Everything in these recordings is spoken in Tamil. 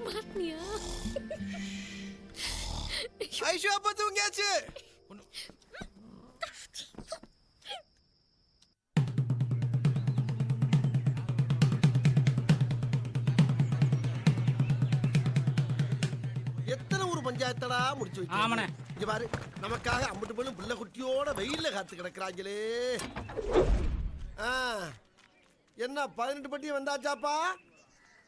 மாட்டியா? ஐஷு அப்பா தூங்கியாச்சு. எத்தனை ஒரு பஞ்சாயத்தடா முடிச்சு வைக்க? ஆமாண்ணே. இங்க பாரு, நமக்காக அம்பட்டு போலும் பிள்ளை குட்டியோட வெயில்ல காத்து கிடக்குறாங்களே. என்ன 18 பட்டி வந்தாச்சாப்பா?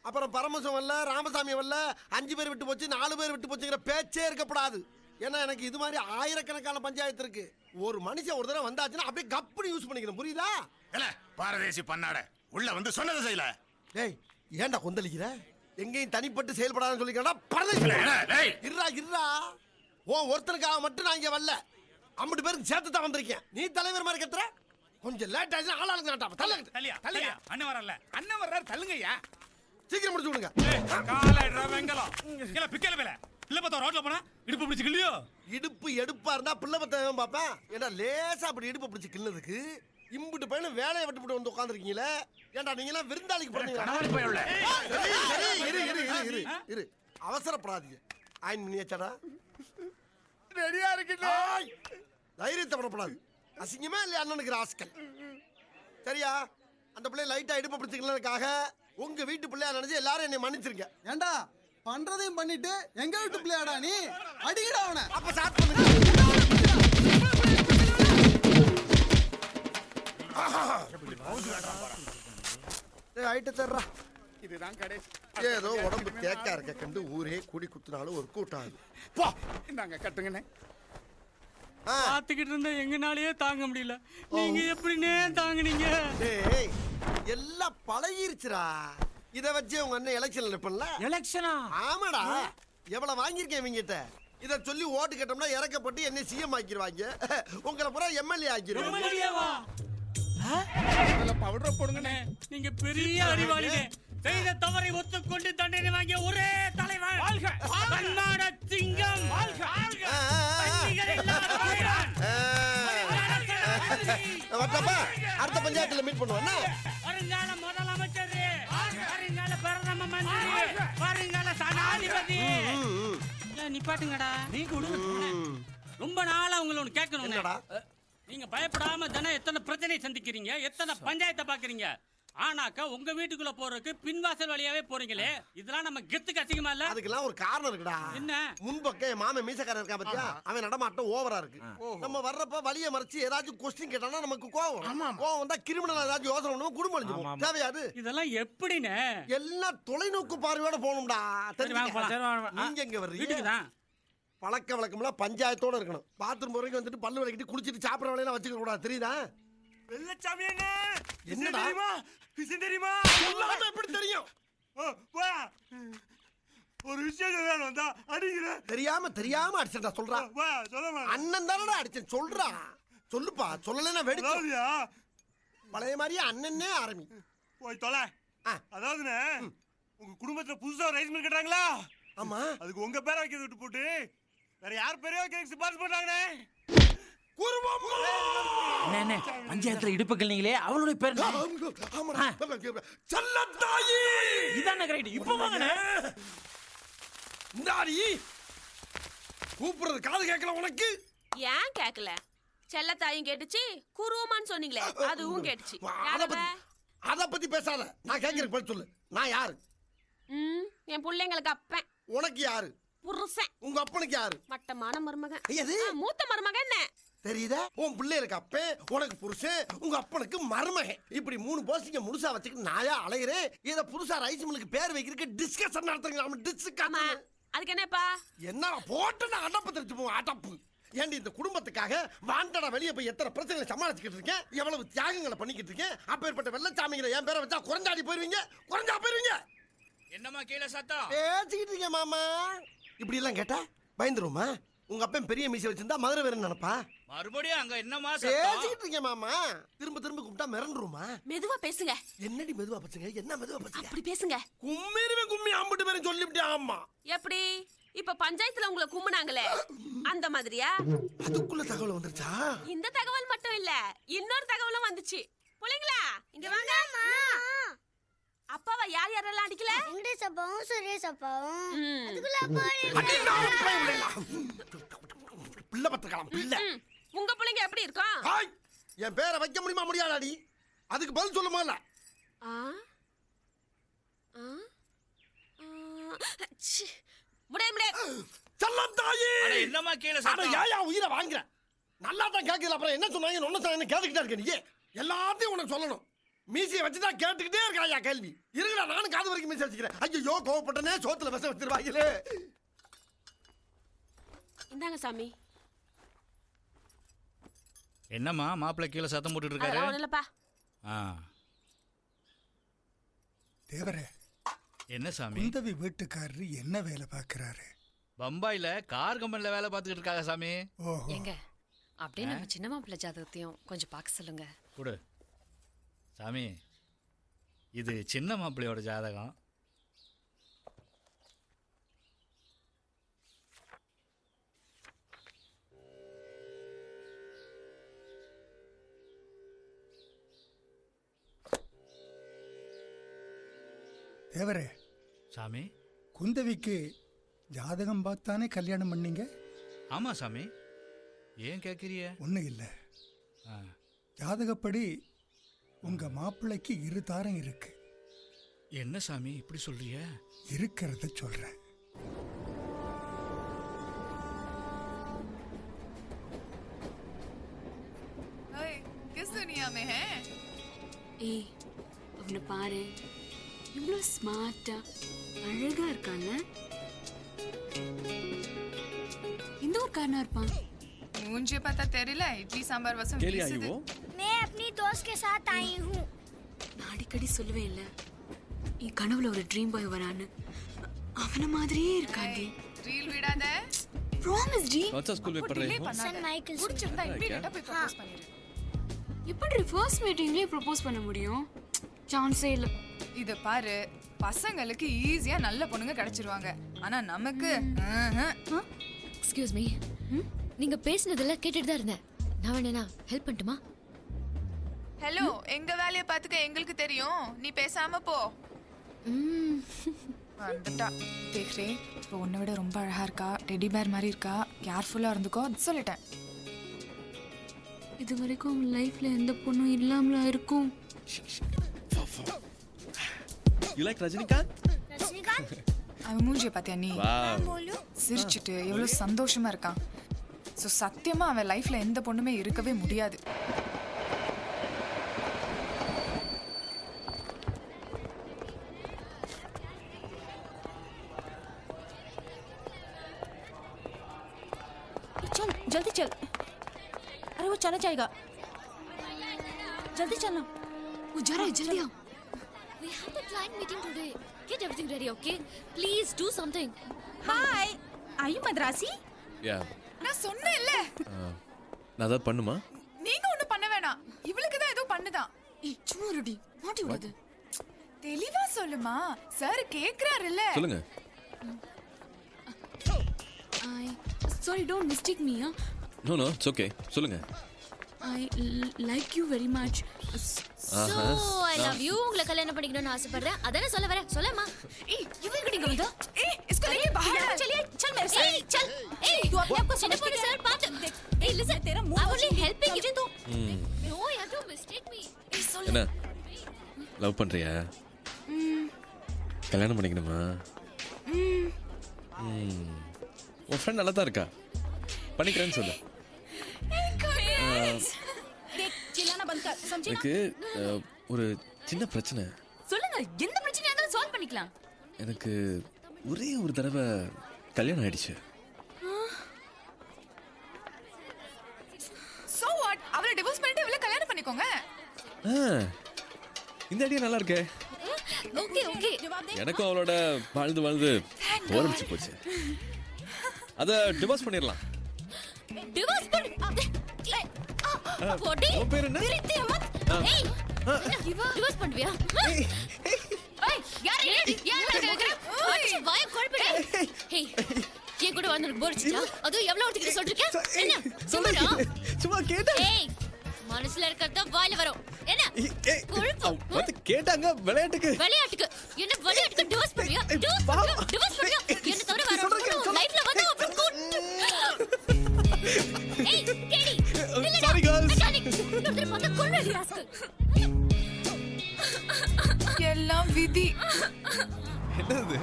அப்புறம் பரமசம் வரல, ராமசாமி வரல, 5 பேர் விட்டு போச்சு, 4 பேர் விட்டு போச்சுங்கிற பேச்சே இருக்கப்படாது. ஏன்னா எனக்கு இது மாதிரி ஆயிரக்கணக்கான பஞ்சாயத்து இருக்கு. ஒரு மனுஷன் ஒரு தடவை வந்தாச்சுன்னா அப்படியே கப்புனு யூஸ் பண்ணிக்கணும், புரியுதா? இல்ல பாரதேசி பண்ணாட உள்ள வந்து சொன்னதை செய்யல. டேய் ஏன்டா கொந்தளிக்கிற? எங்கேயும் தனிப்பட்டு செயல்படாதுன்னு சொல்லிக்கிறா. பரதேசி இருடா இருடா. ஓ ஒருத்தனுக்காக மட்டும் நான் இங்க வரல, 50 பேருக்கு சேர்த்து தான் வந்திருக்கேன். நீ தலைவர் மாதிரி கத்துற. கொஞ்சம் லேட் ஆயிடுச்சு, ஆளாளுங்க நாட்டா. தள்ளியா தள்ளியா. அண்ணன் வரல, அண்ணன் வர்றாரு, தள்ளுங்கய்யா. சீக்கிரம் முடிச்சு விடுங்க. காலைடா வெங்கலம். இல்ல பிக்கல மேல இல்ல பத்த ரோட்ல போனா இடுப்பு பிடிச்சு கிள்ளியோ. இடுப்பு எடுப்பா இருந்தா பிள்ளை பத்த பாப்பேன். ஏன்னா லேசா அப்படி இடுப்பு பிடிச்சு கிள்ளதுக்கு இம்புட்டு பையனும் வேலையை விட்டு வந்து உட்காந்துருக்கீங்களே. ஏன்டா நீங்க எல்லாம் விருந்தாளிக்கு போறீங்க? இரு அவசரப்படாதீங்க. ஆயின் பண்ணியாச்சாடா? ரெடியா இருக்கு. தைரியத்தை படப்படாது. அசிங்கமே இல்லையா அண்ணனுக்கு ஆஸ்கல்? சரியா? அந்த பிள்ளை லைட்டா இடுப்பு பிடிச்சிக்கலதுக்காக உங்க வீட்டு பிள்ளையா நினைச்சு எல்லாரும் என்னை மன்னிச்சிருங்க. ஏண்டா பண்றதையும் பண்ணிட்டு எங்க வீட்டு பிள்ளையாடா நீ? அடிக்கடா அவனை. அப்ப ஸ்டார்ட் பண்ணுங்க. ஐட்ட தர்றா. இதுதான் கடைசி. ஏதோ உடம்பு தேக்கா இருக்க கண்டு ஊரே கூடி குத்துனாலும் ஒரு கூட்டம் ஆகுது. போ இந்தாங்க கட்டுங்கண்ணே. பாத்துக்கிட்டு இருந்தா எங்கனாலயே தாங்க முடியல. நீங்க எப்படினே தாங்குனீங்க? டேய் எல்லாம் பழகிருச்சுடா. இத வச்சு உங்க அண்ணன் எலெக்ஷன்ல நிப்பல. எலெக்ஷனா? ஆமாடா. எவ்வளவு வாங்கியிருக்கேன் இவங்கிட்ட. இத சொல்லி ஓட்டு கேட்டோம்னா இறக்கப்பட்டு என்ன சிஎம் ஆக்கிடுவாங்க. உங்களை பூரா எம்எல்ஏ ஆக்கிடுவாங்க. பவுடர் போடுங்கண்ணே. நீங்க பெரிய அறிவாளிங்க. செய்த தவறை ஒத்துக்கொண்டு தண்டனை வாங்கிய ஒரே தலைவர். கர்நாடக சிங்கம். அடுத்த பஞ்சாயத்துல மீட் பண்ணுவோம். வருங்கால முதலமைச்சர், வருங்கால பிரதம மந்திரி, வருங்கால சனாதிபதி. நிப்பாட்டுங்கடா. நீங்க ரொம்ப நாளா உங்களை ஒண்ணு கேட்கணும். நீங்க பயப்படாம தானே எத்தனை பிரச்சனையை சந்திக்கிறீங்க, எத்தனை பஞ்சாயத்தை பாக்குறீங்க. ஆனாக்கா உங்க வீட்டுக்குள்ள போறதுக்கு பின்வாசல் வழியாவே போறீங்களே, இதெல்லாம் நம்ம கெத்துக்கு அசிங்கமா இல்ல? அதுக்கெல்லாம் ஒரு காரணம் இருக்குடா. என்ன? முன்பக்க மாமன் மீசக்காரன் இருக்கா பத்தியா, அவன் நடமாட்டம் ஓவரா இருக்கு. நம்ம வர்றப்ப வழிய மறைச்சு ஏதாச்சும் கொஸ்டின் கேட்டானா நமக்கு கோவம் வந்தா கிரிமினல் ஏதாச்சும் யோசனை பண்ணுவோம், குடும்பம் அழிஞ்சுவோம். தேவையாது இதெல்லாம் எப்படின்னு எல்லாம் தொலைநோக்கு பார்வையோட போகணும்டா. நீங்க எங்க வர்றீங்க? பழக்க வழக்கம்லாம் பஞ்சாயத்தோட இருக்கணும். பாத்ரூம் வரைக்கும் வந்துட்டு பல்லு விளக்கிட்டு குளிச்சிட்டு சாப்பிட்ற வேலையெல்லாம் வச்சுக்க கூடாது, தெரியுதா? வெள்ளச்சாமி என்னடா தெரியுமா? எல்லாமே எப்படி தெரியும்? ஒரு விஷயம் வந்தா அடிக்கிற. தெரியாம அடிச்சா சொல்றா. அண்ணன் தானடா அடிச்சேன், சொல்றா. சொல்லுப்பா, சொல்லலைன்னா வெடிச்சு. பழைய மாதிரியே அண்ணனே ஆரம்பி போய் தொலை. அதாவதுண்ணே, உங்க குடும்பத்துல புதுசா ரைஸ் மில் கட்டுறாங்களா? ஆமா. அதுக்கு உங்க பேரை வைக்க விட்டு போட்டு வேற யார் பேரையோ கேக் சிபாரிசு பண்றாங்கண்ணே. பஞ்சாயத்துல இடுப்பு கிள்னீங்களே, அவளுடைய பேர் செல்லத்தாயி. இதான கரெக்ட். இப்ப வாங்கண்ணே. இந்தாடி கூப்பிடுறது காது கேட்கல உனக்கு? ஏன் கேட்கல? செல்லத்தாயும் கேட்டுச்சு, குருவமான்னு சொன்னீங்களே அதுவும் கேட்டுச்சு. அத பத்தி பேசாத. நான் கேட்கறதுக்கு பதில் சொல்லு. நான் யாரு? என் பிள்ளைங்களுக்கு அப்பன். உனக்கு யாரு? புருஷன். உங்க அப்பனுக்கு யாரு? மட்டமான மருமகன். மூத்த மருமகன். என்ன தெரியுதா? உன் பிள்ளைகளுக்கு அப்பன், உனக்கு புருஷன், உங்க அப்பனுக்கு மருமகன். இப்படி 3 போஸ்டிங்க முழுசா வச்சுக்கிட்டு நாயா அலையிறேன். இத புதுசா ரைஸ் மில்லுக்கு பேர் வைக்கிறதுக்கு டிஸ்கஷன் நடத்துறீங்க. நம்ம டிஸ்கஷன். அதுக்கு என்னப்பா? என்ன போட்டு நான் அடப்பு தெரிஞ்சு போவோம். அடப்பு ஏண்டி இந்த குடும்பத்துக்காக வாண்டடா வெளியே போய் எத்தனை பிரச்சனைகளை சமாளிச்சுக்கிட்டு இருக்கேன், எவ்வளவு தியாகங்களை பண்ணிக்கிட்டு இருக்கேன். அப்பேற்பட்ட வெள்ளச்சாமிகளை என் பேரை வச்சா குறைஞ்சாடி போயிருவீங்க. என்னமா கீழே சத்தம் பேசிக்கிட்டு இருக்கேன் மாமா. இப்படி எல்லாம் கேட்டா பயந்துருமா? உங்க அப்பன் பெரிய மீசை வச்சிருந்தா மதுரை வேற நினைப்பா? மறுபடியும் அங்க என்னமா பேசிக்கிட்டு இருக்கேன் மாமா. திரும்ப கூப்பிட்டா மிரண்டுருமா? மெதுவா பேசுங்க. என்னடி மெதுவா பேசுங்க? என்ன மெதுவா பேசுங்க? அப்படி பேசுங்க. கும்மி அம்பிட்டு பேரும் சொல்லிவிட்டேன். ஆமா. எப்படி? இப்ப பஞ்சாயத்துல உங்களை கும்பினாங்களே அந்த மாதிரியா? அதுக்குள்ள தகவல் வந்துருச்சா? இந்த தகவல் மட்டும் இல்ல, இன்னொரு தகவலும் வந்துச்சு. புள்ளைங்களா இங்க வாங்க. அப்பாவை அடிக்கல வெங்கடேஷ் அப்பாவும் சுரேஷ் அப்பாவும் ம். அதுக்குள்ள அப்பா பிள்ளை பத்துக்கலாம் பிள்ளை உங்க பிள்ளைங்க எப்படி இருக்கும் ஹாய் என் பேரை வைக்க முடியுமா முடியாதாடி அதுக்கு பதில் சொல்லுமா இல்ல ஆ? ஆ? ஆ. ச்சீ. முடியாது முடியாது செல்லம் தாயி அட என்னம்மா கீழே அட சத்தம் ஏயா உயிரை வாங்குற நல்லா தான் கேட்கல அப்புறம் என்ன சொன்னாங்க ஒன்னு சொன்னாங்க கேட்டுக்கிட்டே இருக்க நீ எல்லாத்தையும் உனக்கு சொல்லணும் மீசியை வச்சுதான் கேட்டுக்கிட்டே இருக்காயா கேள்வி இருங்கடா நானும் காது வரைக்கும் மீசி வச்சுக்கிறேன் ஐயோ கோவப்பட்டனே சோத்துல விஷம் வச்சிருவாங்களே இந்தாங்க சாமி என்னம்மா மாப்பிள்ளை கீழே சத்தம் போட்டுட்டு இருக்காரு அதெல்லாம் ஒண்ணும் இல்லப்பா ஆ தேவரே, என்ன சாமி குந்தவி வீட்டுக்காரரு என்ன வேலை பார்க்கறாரு? பம்பாயில கார் கம்பெனில வேலை பார்த்துக்கிட்டு இருக்காங்க சாமி ஓஹோ, ஏங்க அப்படியே நம்ம சின்ன மாப்பிள்ளை ஜாதகத்தையும் கொஞ்சம் பார்க்க சொல்லுங்க. கொடு சாமி இது சின்ன மாப்பிள்ளையோட ஜாதகம் தேவரே, சாமி குந்தவிக்கு ஜாதகம் பார்த்தானே கல்யாணம் பண்ணீங்க? ஆமா சாமி ஏன் கேட்குறிய ஒன்றும் இல்லை, ஜாதகப்படி உங்க மாப்பிள்ளைக்கு 2 தாரம் இருக்கு. என்ன சாமி இப்படி சொல்றிய இருக்கிறத சொல்றேன். ஏய் அவனை பாரு, இவ்வளோ ஸ்மார்ட்டா அழகா இருக்காங்க. இந்த ஒரு காரணம் இருப்பான். मुझे पता तेरे इडली सांभर वसम मैं अपनी दोस्त के साथ आई हूँ நான் அடிக்கடி சொல்லுவேன் இல்ல, என் கனவுல ஒரு ட்ரீம் பாய் வரான்னு. அவன மாதிரியே இருக்காண்டி. रील विड़ा दे ப்ராமிஸ் டி. अच्छा स्कूल में पढ़ रहे हो सन माइकल புடிச்சிருந்தா இமிடியேட்டா போய் ப்ரோபோஸ் பண்ணிரு. எப்படி ஃபர்ஸ்ட் மீட்டிங்லயே ப்ரோபோஸ் பண்ண முடியும்? சான்ஸே இல்ல. இத பாரு, பசங்களுக்கு ஈஸியா நல்ல பொண்ணுங்க கிடைச்சிருவாங்க, ஆனா நமக்கு எக்ஸ்கியூஸ் மீ, நீங்க பேசினதெல்லாம் கேட்டுட்டு தான் இருந்தேன். நான் வேணா ஹெல்ப் பண்ணட்டுமா? ஹலோ, எங்க வேலைய பாத்துக்க எங்களுக்கு தெரியும், நீ பேசாம போ. வந்துட்டா தேக்ரே, இப்போ உன்னை விட ரொம்ப அழகா இருக்கா, டெடி பேர் மாதிரி இருக்கா, கேர்ஃபுல்லா இருந்துக்கோ சொல்லிட்டேன். இது வரைக்கும் லைஃப்ல எந்த பொண்ணும் இல்லாமலா இருக்கும். You like Rajinikanth? रजनीकांत அவன் மூஞ்சிய பாத்தியா நீ? बोलू சிரிச்சிட்டு எவ்வளவு சந்தோஷமா இருக்கான். ஸோ சத்தியமா அவன் லைஃப்ல எந்த பொண்ணுமே இருக்கவே முடியாது. चल जल्दी चल, अरे वो चला जाएगा, जल्दी चलना। वो जा रहा है, जल्दी आओ। We have a client meeting today. Get everything ready, okay? Please do something. Hi, are you Madrasi? Yeah. நான் சொன்னேன்ல, நான் அத பண்ணுமா? நீங்க ஒண்ணும் பண்ண வேணாம், இவளுக்கு தான் ஏதோ பண்ணுதான். ஏய் சும்மா ரெடி, மாட்டி விடுது. தெளிவா சொல்லுமா, சார் கேக்குறாருல்ல. சொல்லுங்க. I sorry, don't mistake me, huh? No, it's okay. சொல்லுங்க. I like you very much. So I love you. உங்களை கல்யாணம் பண்ணிக்கணும்னு ஆசைப்படுறேன். அதானே சொல்ல வரேன். சொல்லமா? ஏய் இவன் கிட்ட வந்து ஏய் इसको लेके बाहर आ. चलिए चल मेरे साथ. ஏய் चल. ஏய் तू अपने आप को समझ नहीं सर बात. ஏய் listen, तेरा मुंह I'm only helping you. No, you have to mistake me. ஏய் சொல்லு. என்ன லவ் பண்றியா? கல்யாணம் பண்ணிக்கணுமா? உன் ஃப்ரெண்ட் நல்லா தான் இருக்கா, பண்ணிக்கிறேன்னு சொல்லு. சில்லானா பந்த் கர், समझे ना? எனக்கு ஒரு சின்ன பிரச்சனை. சொல்லுங்க, எந்த பிரச்சனையா இருந்தாலும் சால்வ் பண்ணிக்கலாம். எனக்கு ஒரே ஒரு தடவை கல்யாணம் ஆயிடுச்சு. So what? அவளை டிவோர்ஸ் பண்ணிட்டு இவளை கல்யாணம் பண்ணிக்கோங்க. இந்த ஐடியா நல்லா இருக்கே. Okay okay. எனக்கும் அவளோட வாழ்ந்து வாழ்ந்து போரடிச்சு போச்சு. அத டிவோர்ஸ் பண்ணிடலாம். டிவோர்ஸ் பண்ணு. போடி. உன் பேர் என்ன? திருத்திய மத். ஏய். டிவோர்ஸ் பண்ணுவியா? ஏய் யார் கேக்குற? அடிச்சு வாய கொழுப்பிடு. ஏய் ஏன் கூட வந்து போர் அடிச்சா? அது எவ்வளவு ஒருத்திட்ட சொல்லிருக்க? என்ன? சொல்லுடா. சும்மா கேட்டா. ஏய் மனசுல இருக்கறத வாயில வரும். என்ன? கொழுப்பு. கேட்டாங்க விளையாட்டுக்கு. விளையாட்டுக்கு என்ன விளையாட்டுக்கு டிவோர்ஸ் பண்ணியா? டிவோர்ஸ் பண்ணியா? என்ன தவிர வேற ஒருத்தர் லைஃப்ல வந்து அப்புறம் ஏய் கேடி Sorry girls. இன்னொரு பார்த்தா கொல்லுடி ராஸ்கல். எல்லாம் விதி. என்னது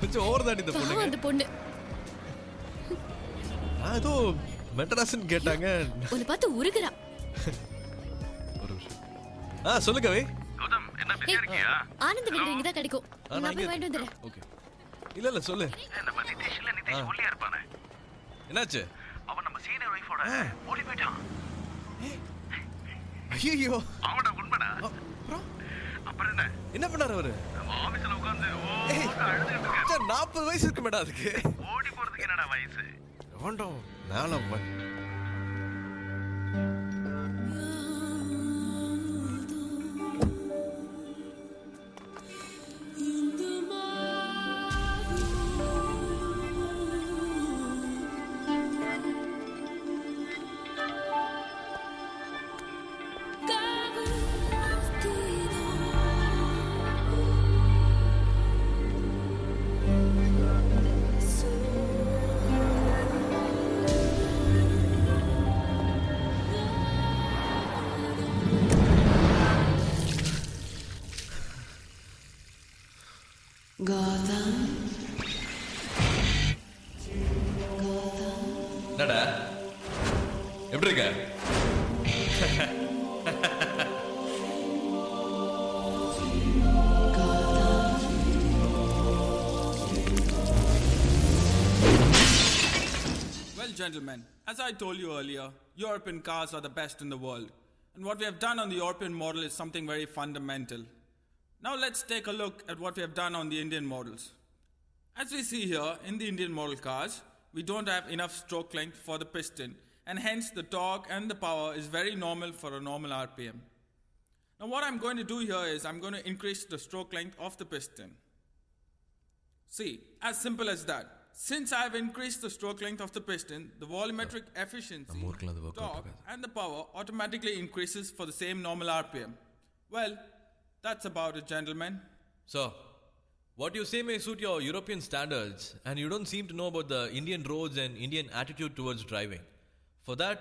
கொஞ்சம் ஓவர் தான் இந்த பொண்ணு. அந்த பொண்ணு ஏதோ மெட்ராஸ்னு கேட்டாங்க. உன்னை பார்த்து உருகுறா. ஒரு நிமிஷம். சொல்லுங்க வை. கௌதம் என்ன பிஸியா இருக்கியா? ஆனந்த வீடு இங்க தான் கிடைக்கும். நான் போய் வாங்கிட்டு வந்துறேன். ஓகே. இல்ல சொல்லு. நம்ம நிதிஷ் ஒல்லியா இருப்பானே. என்னாச்சு? அவன் நம்ம சீனியர் வைஃபோட ஓடி போய்ட்டான். ஐயோ அவன உண்மைடா. அப்புறம் என்ன பண்ணாரு அவரு? ஆபீஸ்ல உட்கார்ந்து அழுதுட்டு இருக்கான். சார் 40 வயசு இருக்கு மேடம் அதுக்கு. ஓடி போறதுக்கு என்னடா வயசு? வேண்டாம் நாள என்னடா எப்படி இருக்க? Well, gentlemen, as I told you earlier, European cars are the best in the world. And what we have done on the European model is something very fundamental. Now let's take a look at what we have done on the Indian models. As we see here, in the Indian model cars, we don't have enough stroke length for the piston, and hence the torque and the power is very normal for a normal RPM. Now what I'm going to do here is I'm going to increase the stroke length of the piston. See, as simple as that. Since I have increased the stroke length of the piston, the volumetric efficiency, torque and the power automatically increases for the same normal RPM. Well, that's about it, gentlemen. So, what you say may suit your European standards, and you don't seem to know about the Indian roads and Indian attitude towards driving. For that,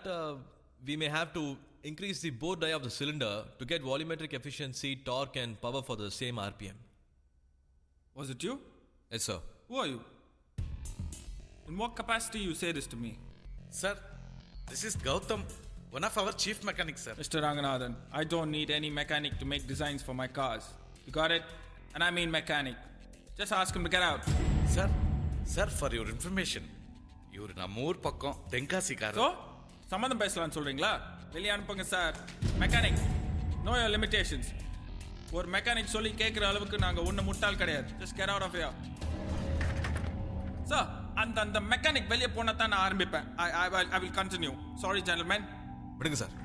we may have to increase the bore die of the cylinder to get volumetric efficiency, torque and power for the same RPM. Was it you? Yes, sir. Who are you? In what capacity you say this to me? Sir, this is Gautam, one of our chief mechanics, sir. Mr. Ranganathan, I don't need any mechanic to make designs for my cars. You got it? And I mean mechanic. Just ask him to get out. Sir, for your information, you're நம்ம ஊர் பக்கம் தென்காசிக்காரர். So, சம்மந்தம் பேசலாம்னு சொல்றீங்களா? வெளிய அனுப்புங்க sir. Mechanic, know your limitations. ஒரு மெக்கானிக் சொல்லி கேட்குற அளவுக்கு நாங்க ஒண்ணு முட்டாள் கிடையாது. Just get out of here. Sir, அந்த மெக்கானிக் வெளியே போனா தான் நான் ஆரம்பிப்பேன். I will continue. Sorry, gentlemen. விடுங்க சார்.